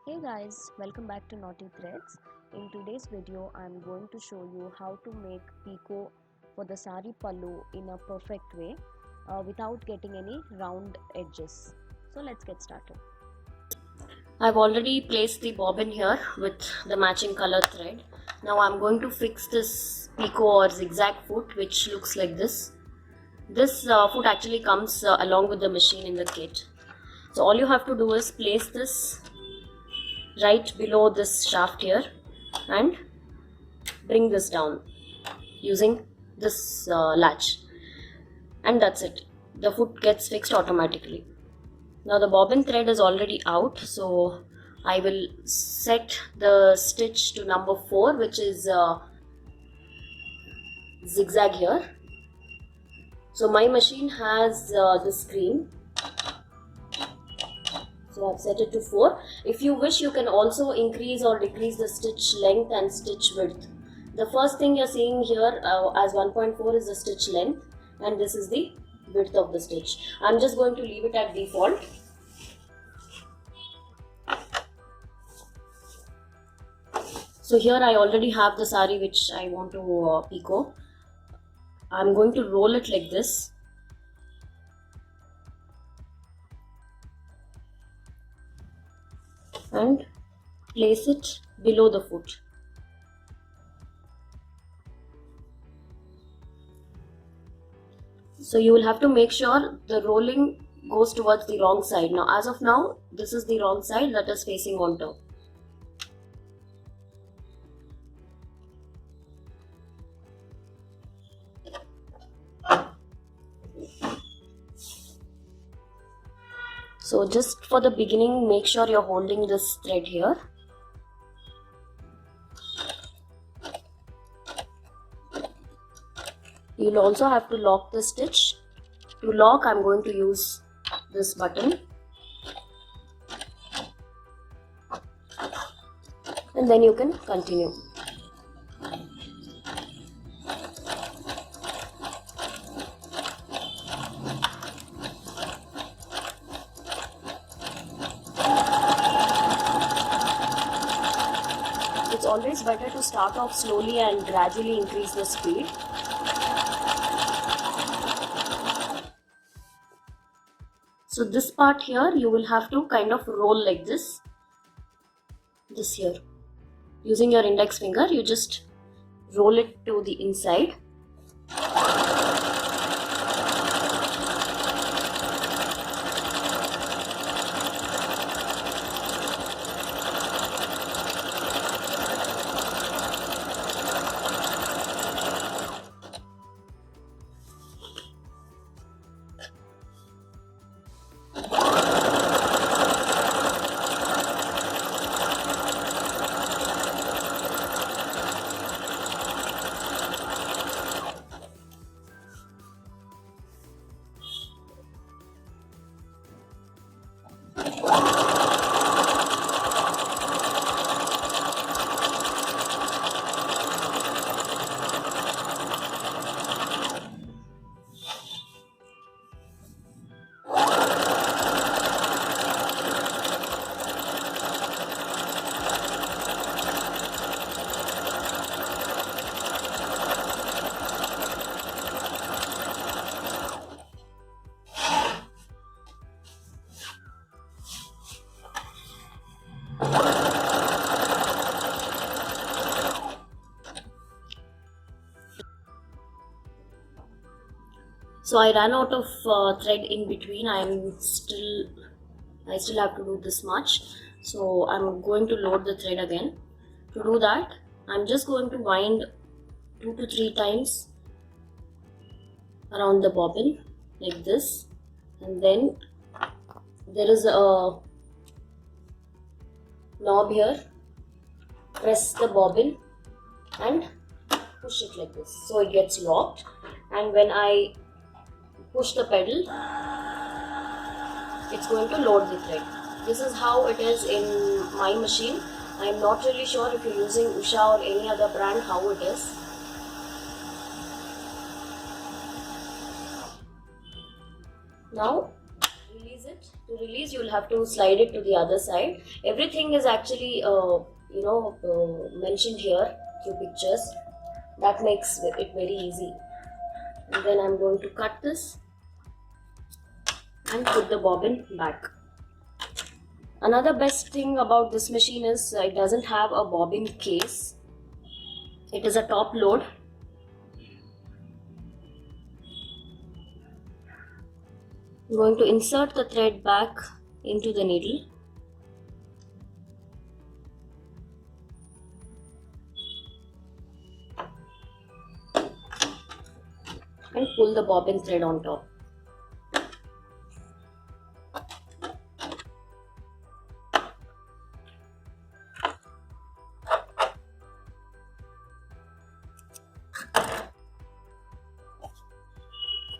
Hey guys, welcome back to Knotty Threads. In today's video, I'm going to show you how to make picot for the Saree Pallu in a perfect way without getting any round edges. So let's get started. I've already placed the bobbin here with the matching color thread. Now I'm going to fix this picot or zigzag foot, which looks like this. This foot actually comes along with the machine in the kit. So all you have to do is place this right below this shaft here and bring this down using this latch, and that's it. The foot gets fixed automatically. Now the bobbin thread is already out, so I will set the stitch to number 4, which is zigzag here. So my machine has the screen, so I've set it to 4. If you wish, you can also increase or decrease the stitch length and stitch width. The first thing you're seeing here as 1.4 is the stitch length, and this is the width of the stitch. I'm just going to leave it at default. So here I already have the saree which I want to picot. I'm going to roll it like this. And place it below the foot. So you will have to make sure the rolling goes towards the wrong side. Now as of now, this is the wrong side that is facing on top. So just for the beginning, make sure you're holding this thread here. You'll also have to lock the stitch. To lock, I'm going to use this button. And then you can continue. It's always better to start off slowly and gradually increase the speed. So this part here, you will have to kind of roll like this. This here. Using your index finger, you just roll it to the inside. So I ran out of thread in between. I still have to do this much. So I'm going to load the thread again. To do that, I'm just going to wind 2 to 3 times around the bobbin like this, and then there is a knob here. Press the bobbin and push it like this, so it gets locked. And when I push the pedal, it's going to load the thread. This is how it is in my machine. I'm not really sure if you're using Usha or any other brand how it is. Now release it. To release, you'll have to slide it to the other side. Everything is actually mentioned here through pictures. That makes it very easy. And then I'm going to cut this and put the bobbin back. Another best thing about this machine is it doesn't have a bobbin case. It is a top load. I'm going to insert the thread back into the needle. And pull the bobbin thread on top.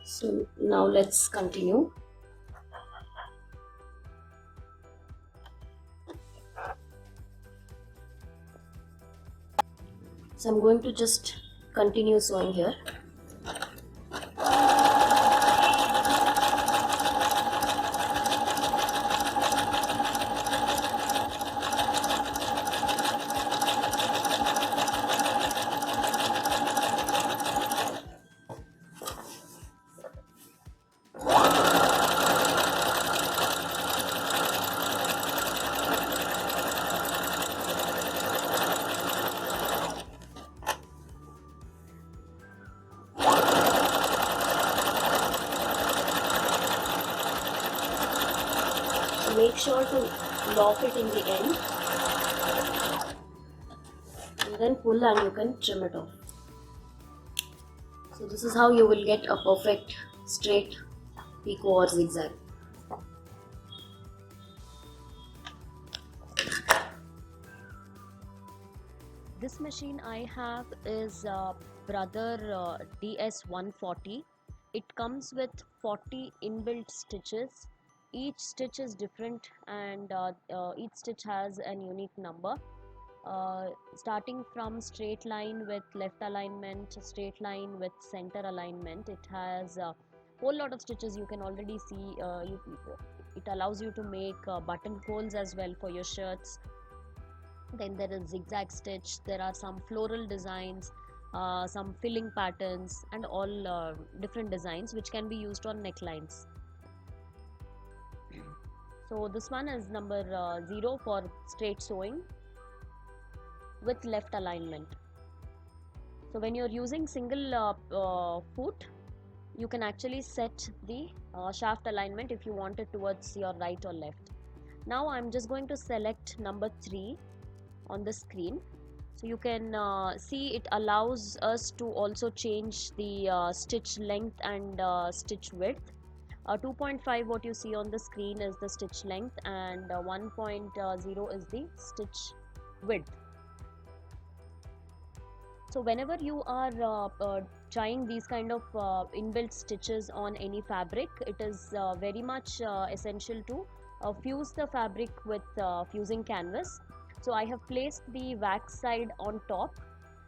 So now let's continue. So I'm going to just continue sewing here. Make sure to lock it in the end and then pull, and you can trim it off. So this is how you will get a perfect straight picot or zigzag. This machine I have is Brother DS140. It comes with 40 inbuilt stitches. Each stitch is different, and each stitch has an unique number. Starting from straight line with left alignment, straight line with center alignment, it has a whole lot of stitches. You can already see it allows you to make buttonholes as well for your shirts. Then there is zigzag stitch, there are some floral designs, some filling patterns, and all different designs which can be used on necklines. So this one is number 0 for straight sewing with left alignment. So when you're using single foot, you can actually set the shaft alignment if you want it towards your right or left. Now I'm just going to select number 3 on the screen. So you can see it allows us to also change the stitch length and stitch width. 2.5 what you see on the screen is the stitch length, and 1.0 is the stitch width. So whenever you are trying these kind of inbuilt stitches on any fabric, it is very much essential to fuse the fabric with fusing canvas. So I have placed the wax side on top,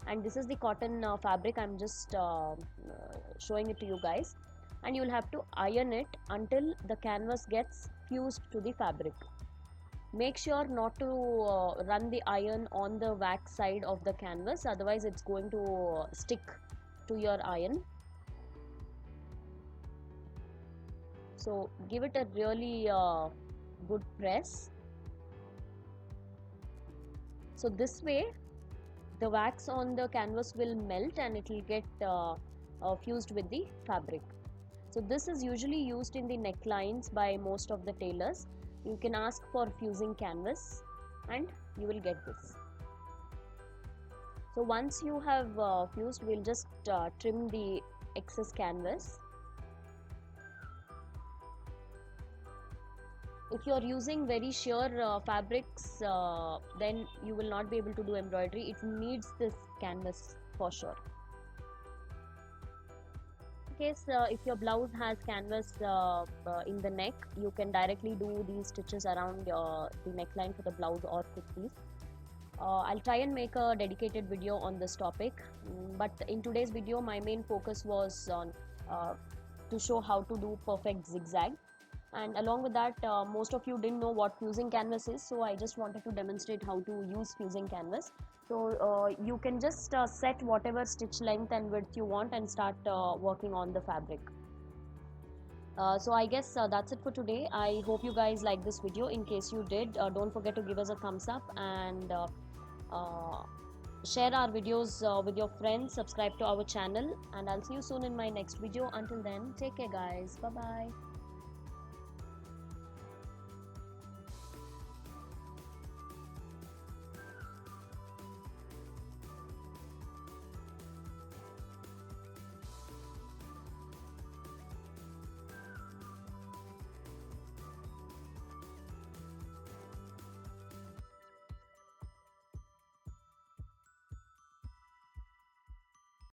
and this is the cotton fabric. I'm just showing it to you guys, and you will have to iron it until the canvas gets fused to the fabric. Make sure not to run the iron on the wax side of the canvas, otherwise it's going to stick to your iron. So give it a really good press. So this way the wax on the canvas will melt and it will get fused with the fabric. So this is usually used in the necklines by most of the tailors. You can ask for fusing canvas and you will get this. So once you have fused, we'll just trim the excess canvas. If you are using very sheer fabrics, then you will not be able to do embroidery. It needs this canvas for sure. In case if your blouse has canvas in the neck, you can directly do these stitches around the neckline for the blouse or kurtis. I'll try and make a dedicated video on this topic, but in today's video my main focus was on to show how to do perfect zigzag. And along with that, most of you didn't know what fusing canvas is, so I just wanted to demonstrate how to use fusing canvas. So you can just set whatever stitch length and width you want and start working on the fabric. So I guess that's it for today. I hope you guys like this video. In case you did, don't forget to give us a thumbs up and uh, share our videos with your friends, subscribe to our channel, and I'll see you soon in my next video. Until then, take care guys, bye bye.